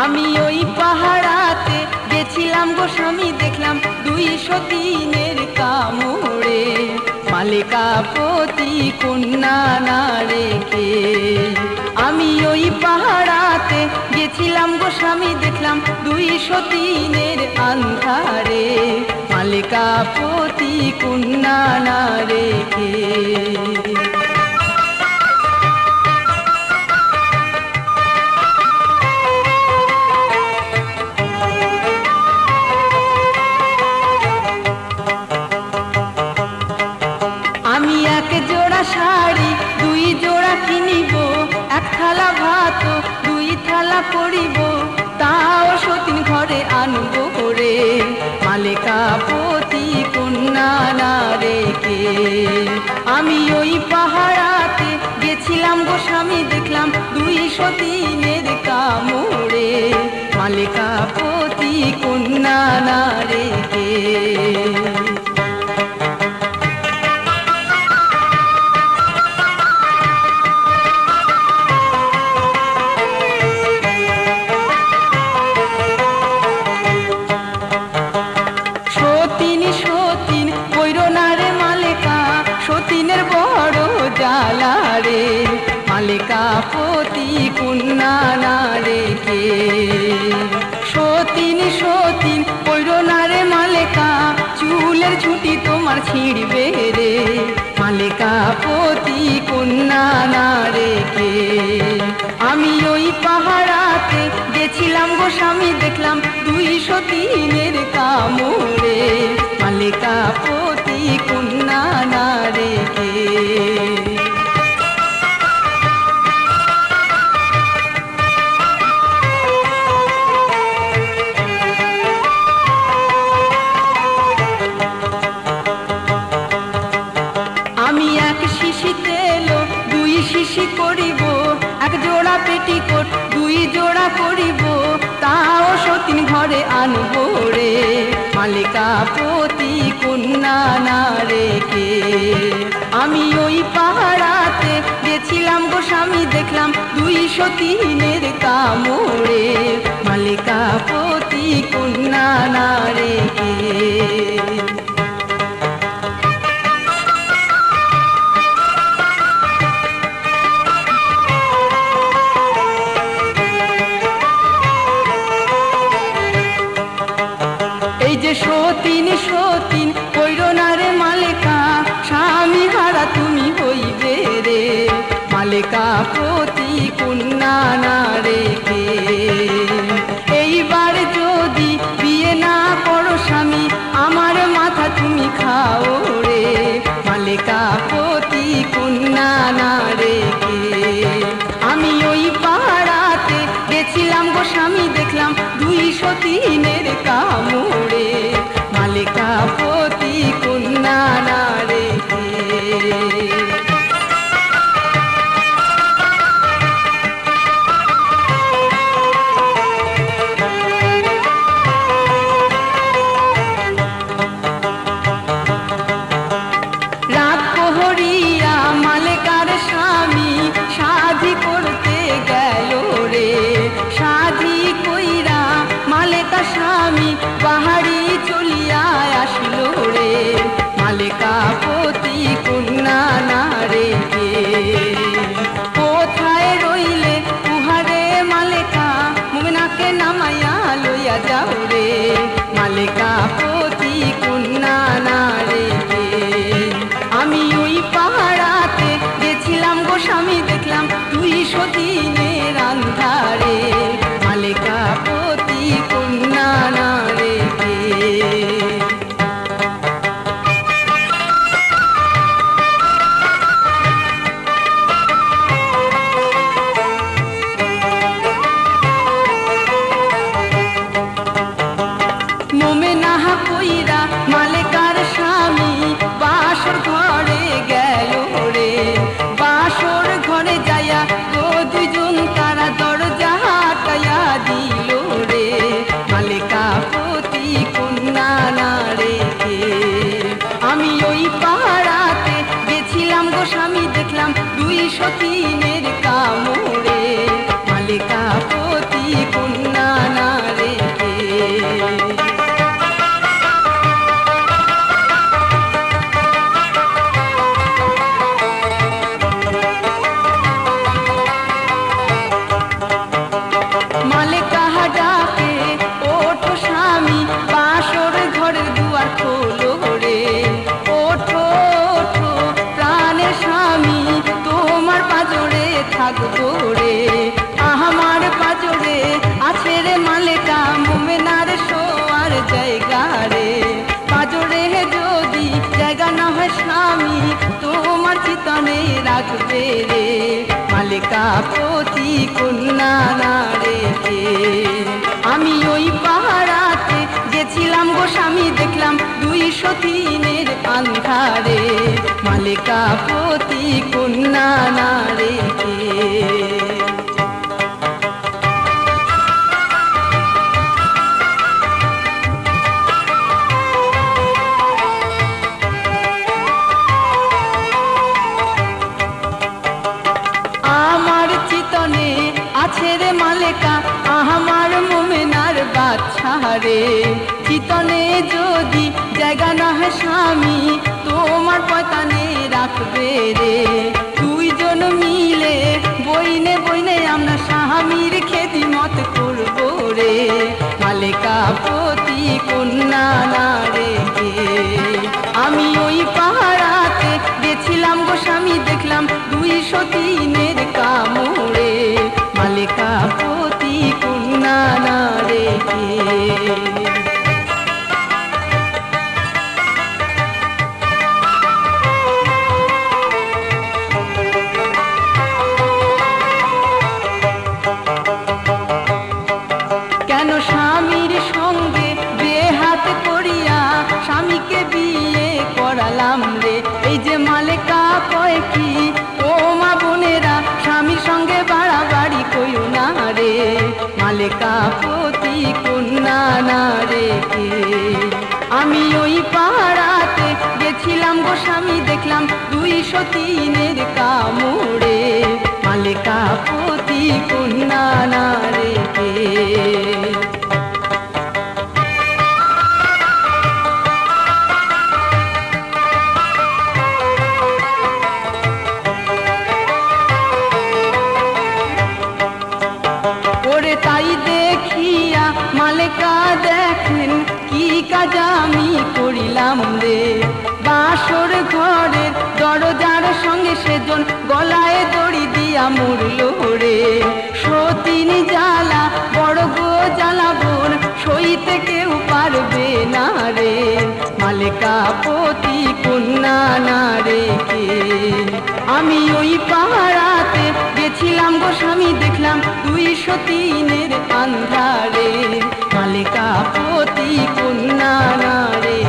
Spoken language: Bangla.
আমি ওই পাহাড়াতে গেছিলাম গো স্বামী, দেখলাম 203-এর কামড়ে মালিকাপতি কন্যা না রেখে। আমি ওই পাহাড়াতে গেছিলাম গো স্বামী, দেখলাম 203-এর আন্ধারে মালিকাপতি কন্যা না রেখে। আমি এক জোড়া শাড়ি 2 জোড়া কিনিব, 1 থালা ভাত 2 থালা করিব, তাও সতীন ঘরে আনবো রে মালিকাপতি কন্যা না রেখে। আমি ওই পাহাড়াতে গেছিলাম গো স্বামী, দেখলাম 203-এর কামড়ে মালিকাপতি কন্যা না রেখে। সতীন কইরো না রে মালিকা, সতীনের বড় জ্বালা রে মালিকাপতি কন্যা না রেখে। সতীন কইরো না রে মালিকা, চুলের ঝুঁটি তোমার ছিঁড়বে রে মালিকাপতি কন্যা না রেখে। আমি ওই পাহাড়াতে গেছিলাম গো স্বামী, দেখলাম 203-এর কামড়ে মালিকাপতি কন্যা না রেখে। আমি এক শিশি তেল 2 শিশি করিব, 1 জোড়া পেটিকোট 2 জোড়া করিব, তাও সতীন ঘরে আনবো রে মালিকাপতি কন্যা না রেখে। আমি ওই পাহাড়াতে গেছিলাম গো স্বামী, দেখলাম 203-এর কামড়ে মালিকাপতি কন্যা না রেখে। এই যে সতীন কইরো না রে মালিকা, স্বামী হারা তুমি হইবে রে মালিকাপতি কন্যা না রেখে। এইবার যদি বিয়ে না করো স্বামী, আমার মাথা তুমি খাও রে মালিকাপতি কন্যা না রেখে। আমি ওই পাহাড়াতে গেছিলাম গো স্বামী, দেখলাম 203-এর কামড়ে মালিকাপতি কন্যা না রেখে। রাত প্রহরিয়া মালিকার স্বামী সাজি করতে গেল রে, সাজি কইরা মালিকা স্বামী পাহাড়ি চলিয়া আসলো রে মালিকাপতি কন্যা না রেখে। কোথায় রইলে উহারে মালিকা, মুমিনাকে নামাইয়া লইয়া যাও রে মালিকাপতি কন্যা না রেখে। আমি ওই পাহাড়াতে গেছিলাম গো স্বামী, দেখলাম 203-এর আন্ধারে মালিকাপতি কন্যা না রেখে। মোমেনাহা রাখবে রে, মালেকাপতি কন্যা না রেখে। আমি ওই পাহাড়াতে গেছিলাম গো স্বামী, দেখলাম 203-এর আন্ধারে, মালেকাপতি কন্যা না রেখে। আমার চিতনে আছে রে মালেকা, আমার মোমেনার বাচ্চা রে, চিতনে যদি জায়গা না হয় স্বামী, তোমার পয়তানে রাখবে রে। দুইজন মিলে বইনে বইনে আমরা স্বামীর খেদমত করব রে, মালেকাপতি কন্যা না রেখে। আমি ওই পাহাড়াতে গেছিলাম গো স্বামী, দেখলাম 203-এর কামড়ে, মালেকাপতি কন্যা না রেখে। কেন স্বামীর সঙ্গে বেহাত করিয়া স্বামীকে বিয়ে করালাম রে, এই যে মালেকা কয় কি ও মা বোনেরা, স্বামীর সঙ্গে বাড়াবাড়ি কইও না রে, মালেকাপতি কন্যা না রেখে। আমি ওই পাহাড়াতে গেছিলাম গো স্বামী, দেখলাম 203-এর কামড়ে, মালেকাপতি কন্যা না রেখে। ওরে তাই দেখিয়া মালেকা দেখেন কি কাজ আমি করিলাম রে, বাসর ঘরের দরজার সঙ্গে সেজন গলায় দড়ি দিয়া মরল রে। সতীন জ্বালা বড় গো জ্বালা বোন, সইতে কেউ পারবে না রে, মালেকাপতি কন্যা না রেখে। আমি ওই পাহাড়াতে গেছিলাম গো স্বামী, দেখলাম 203-এর আন্ধারে, মালেকাপতি কন্যা না রেখে।